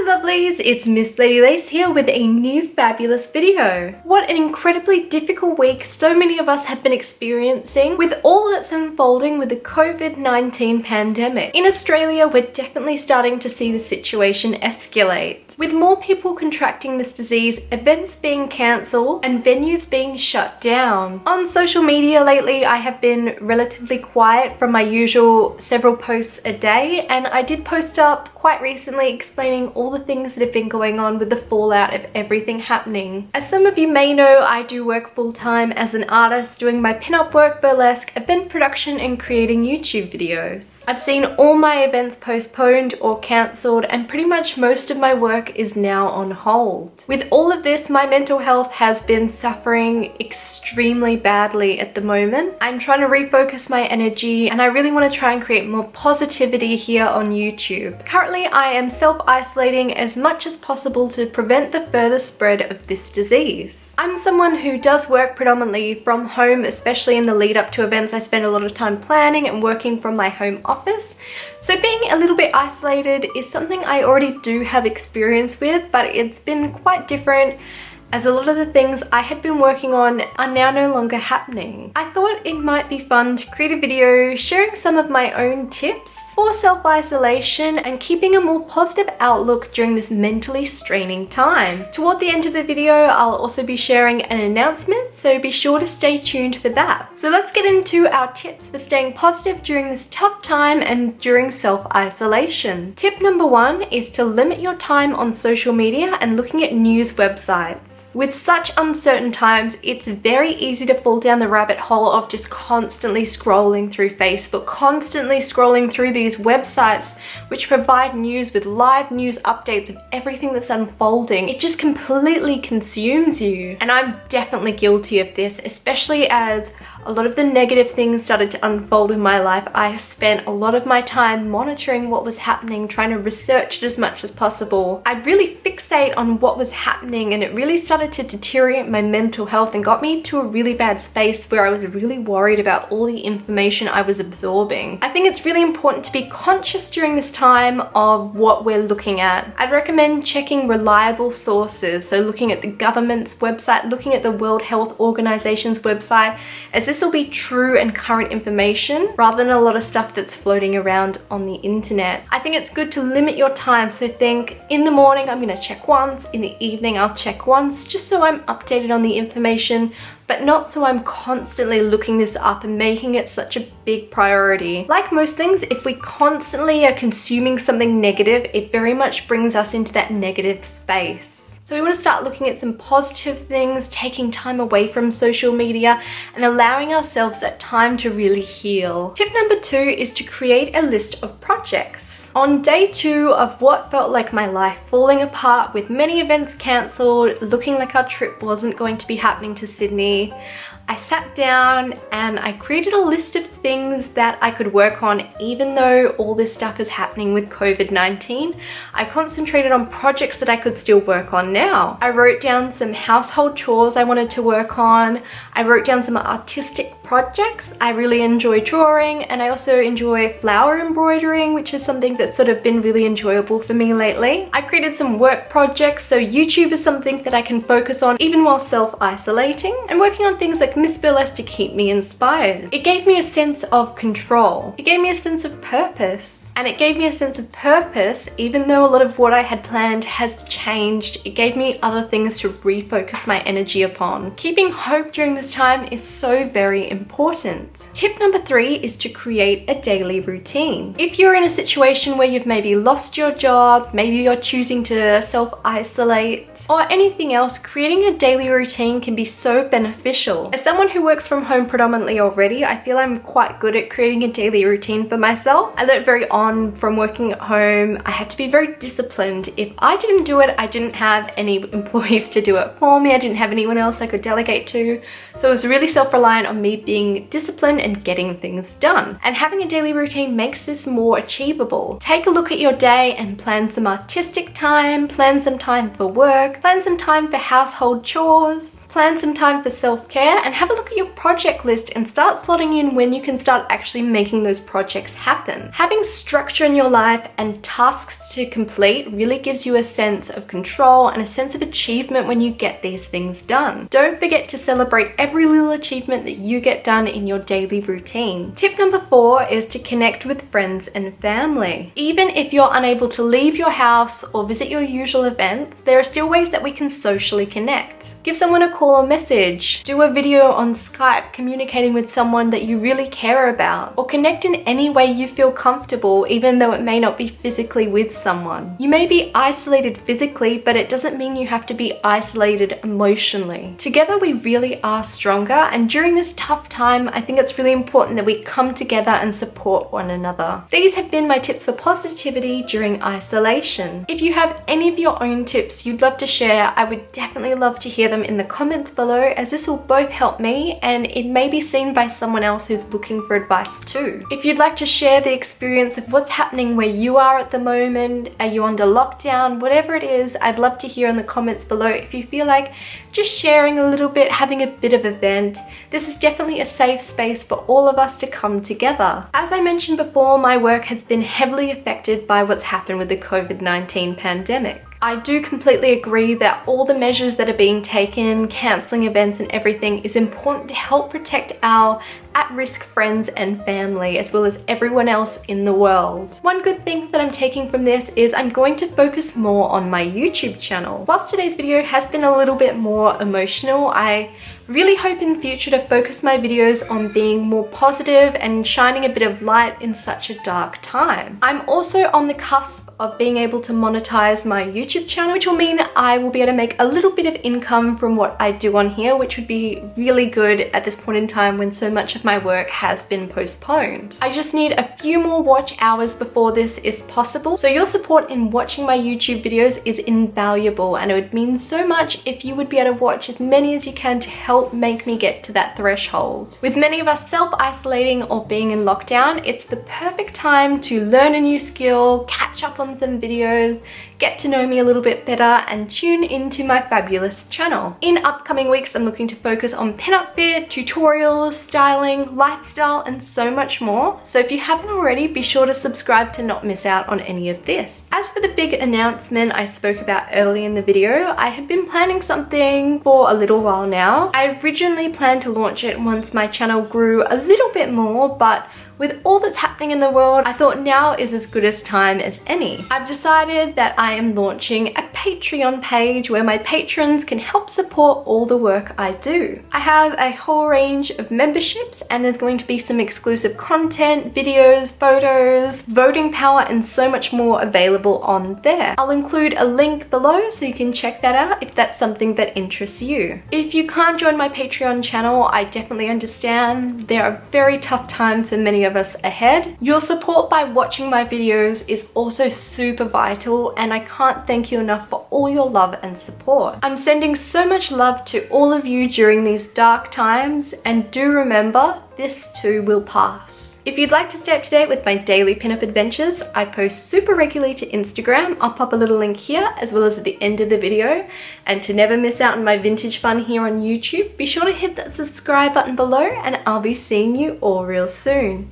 lovelies, it's Miss Lady Lace here with a new fabulous video. What an incredibly difficult week so many of us have been experiencing with all that's unfolding with the COVID-19 pandemic. In Australia, we're definitely starting to see the situation escalate, with more people contracting this disease, events being cancelled and venues being shut down. On social media lately, I have been relatively quiet from my usual several posts a day, and I did post up quite recently explaining all the things that have been going on with the fallout of everything happening. As some of you may know, I do work full-time as an artist doing my pin-up work, burlesque, event production and creating YouTube videos. I've seen all my events postponed or cancelled, and pretty much most of my work is now on hold. With all of this, my mental health has been suffering extremely badly at the moment. I'm trying to refocus my energy, and I really want to try and create more positivity here on YouTube. Currently, I am self-isolating as much as possible to prevent the further spread of this disease. I'm someone who does work predominantly from home, especially in the lead up to events. I spend a lot of time planning and working from my home office. So being a little bit isolated is something I already do have experience with, but it's been quite different as a lot of the things I had been working on are now no longer happening. I thought it might be fun to create a video sharing some of my own tips for self-isolation and keeping a more positive outlook during this mentally straining time. Toward the end of the video, I'll also be sharing an announcement, so be sure to stay tuned for that. So let's get into our tips for staying positive during this tough time and during self-isolation. Tip number 1 is to limit your time on social media and looking at news websites. With such uncertain times, it's very easy to fall down the rabbit hole of just constantly scrolling through Facebook, constantly scrolling through these websites which provide news with live news updates of everything that's unfolding. It just completely consumes you. And I'm definitely guilty of this, especially as a lot of the negative things started to unfold in my life. I spent a lot of my time monitoring what was happening, trying to research it as much as possible. I'd really fixate on what was happening, and it really started to deteriorate my mental health and got me to a really bad space where I was really worried about all the information I was absorbing. I think it's really important to be conscious during this time of what we're looking at. I'd recommend checking reliable sources, so looking at the government's website, looking at the World Health Organization's website, as this will be true and current information rather than a lot of stuff that's floating around on the internet. I think it's good to limit your time, so think in the morning I'm going to check once, in the evening I'll check once, just so I'm updated on the information, but not so I'm constantly looking this up and making it such a big priority. Like most things, if we constantly are consuming something negative, it very much brings us into that negative space. So we want to start looking at some positive things, taking time away from social media and allowing ourselves that time to really heal. Tip number 2 is to create a list of projects. On day 2 of what felt like my life falling apart with many events cancelled, looking like our trip wasn't going to be happening to Sydney, I sat down and I created a list of things that I could work on even though all this stuff is happening with COVID-19. I concentrated on projects that I could still work on now. I wrote down some household chores I wanted to work on. I wrote down some artistic projects. I really enjoy drawing, and I also enjoy flower embroidering, which is something that's sort of been really enjoyable for me lately. I created some work projects, so YouTube is something that I can focus on even while self-isolating, and working on things like Miss Burlesque to keep me inspired. It gave me a sense of control. It gave me a sense of purpose. And it gave me a sense of purpose, even though a lot of what I had planned has changed. It gave me other things to refocus my energy upon. Keeping hope during this time is so very important. Tip number 3 is to create a daily routine. If you're in a situation where you've maybe lost your job, maybe you're choosing to self-isolate, or anything else, creating a daily routine can be so beneficial. As someone who works from home predominantly already, I feel I'm quite good at creating a daily routine for myself. I learned very on from working at home, I had to be very disciplined. If I didn't do it, I didn't have any employees to do it for me. I didn't have anyone else I could delegate to. So it was really self-reliant on me being disciplined and getting things done. And having a daily routine makes this more achievable. Take a look at your day and plan some artistic time, plan some time for work, plan some time for household chores, plan some time for self-care, and have a look at your project list and start slotting in when you can start actually making those projects happen. Having structure in your life and tasks to complete really gives you a sense of control and a sense of achievement when you get these things done. Don't forget to celebrate every little achievement that you get done in your daily routine. Tip number 4 is to connect with friends and family. Even if you're unable to leave your house or visit your usual events, there are still ways that we can socially connect. Give someone a call or message, do a video on Skype communicating with someone that you really care about, or connect in any way you feel comfortable even though it may not be physically with someone. You may be isolated physically, but it doesn't mean you have to be isolated emotionally. Together we really are stronger, and during this tough time I think it's really important that we come together and support one another. These have been my tips for positivity during isolation. If you have any of your own tips you'd love to share, I would definitely love to hear them in the comments below, as this will both help me and it may be seen by someone else who's looking for advice too. If you'd like to share the experience of what's happening where you are at the moment, are you under lockdown, whatever it is, I'd love to hear in the comments below. If you feel like just sharing a little bit, having a bit of a vent, this is definitely a safe space for all of us to come together. As I mentioned before, my work has been heavily affected by what's happened with the COVID-19 pandemic. I do completely agree that all the measures that are being taken, cancelling events and everything, is important to help protect our at-risk friends and family, as well as everyone else in the world. One good thing that I'm taking from this is I'm going to focus more on my YouTube channel. Whilst today's video has been a little bit more emotional, I really hope in the future to focus my videos on being more positive and shining a bit of light in such a dark time. I'm also on the cusp of being able to monetize my YouTube channel, which will mean I will be able to make a little bit of income from what I do on here, which would be really good at this point in time when so much of my work has been postponed. I just need a few more watch hours before this is possible, so your support in watching my YouTube videos is invaluable, and it would mean so much if you would be able to watch as many as you can to help make me get to that threshold. With many of us self-isolating or being in lockdown, it's the perfect time to learn a new skill, catch up on some videos, get to know me a little bit better, and tune into my fabulous channel. In upcoming weeks, I'm looking to focus on pinup fit, tutorials, styling, lifestyle, and so much more. So if you haven't already, be sure to subscribe to not miss out on any of this. As for the big announcement I spoke about early in the video, I had been planning something for a little while now. I originally planned to launch it once my channel grew a little bit more, but with all that's happening in the world, I thought now is as good a time as any. I've decided that I am launching a Patreon page where my patrons can help support all the work I do. I have a whole range of memberships, and there's going to be some exclusive content, videos, photos, voting power, and so much more available on there. I'll include a link below so you can check that out if that's something that interests you. If you can't join my Patreon channel, I definitely understand. There are very tough times for many of us ahead. Your support by watching my videos is also super vital, and I can't thank you enough for all your love and support. I'm sending so much love to all of you during these dark times, and do remember, this too will pass. If you'd like to stay up to date with my daily pinup adventures, I post super regularly to Instagram. I'll pop a little link here as well as at the end of the video. And to never miss out on my vintage fun here on YouTube, be sure to hit that subscribe button below, and I'll be seeing you all real soon.